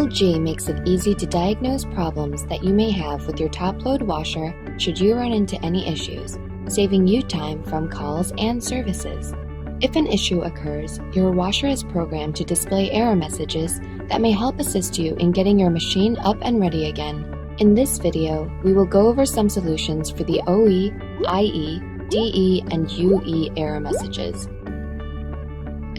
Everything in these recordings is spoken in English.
G makes it easy to diagnose problems that you may have with your top-load washer should you run into any issues, saving you time from calls and services. If an issue occurs, your washer is programmed to display error messages that may help assist you in getting your machine up and ready again. In this video, we will go over some solutions for the OE, IE, DE, and UE error messages.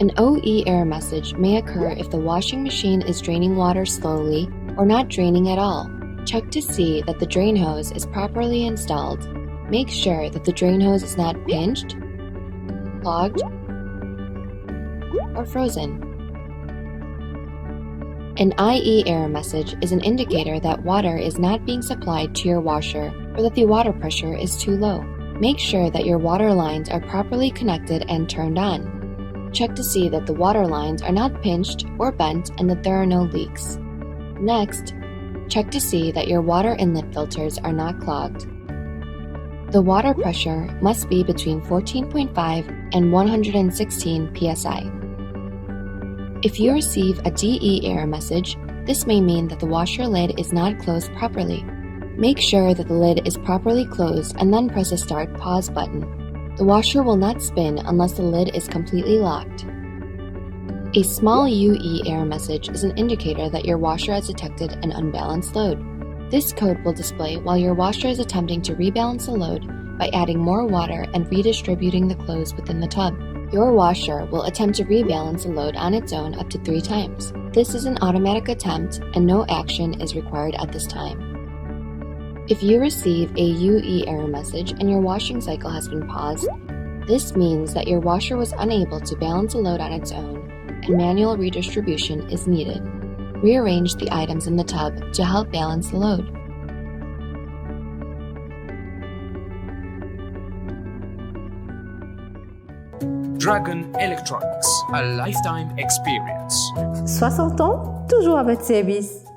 An OE error message may occur if the washing machine is draining water slowly or not draining at all. Check to see that the drain hose is properly installed. Make sure that the drain hose is not pinched, clogged, or frozen. An IE error message is an indicator that water is not being supplied to your washer or that the water pressure is too low. Make sure that your water lines are properly connected and turned on. Check to see that the water lines are not pinched or bent and that there are no leaks. Next, check to see that your water inlet filters are not clogged. The water pressure must be between 14.5 and 116 psi. If you receive a DE error message, this may mean that the washer lid is not closed properly. Make sure that the lid is properly closed and then press the Start Pause button. The washer will not spin unless the lid is completely locked. A small UE error message is an indicator that your washer has detected an unbalanced load. This code will display while your washer is attempting to rebalance the load by adding more water and redistributing the clothes within the tub. Your washer will attempt to rebalance the load on its own up to 3 times. This is an automatic attempt and no action is required at this time. If you receive a UE error message and your washing cycle has been paused, this means that your washer was unable to balance the load on its own and manual redistribution is needed. Rearrange the items in the tub to help balance the load. Dragon Electronics, a lifetime experience. 60 ans, toujours à votre service.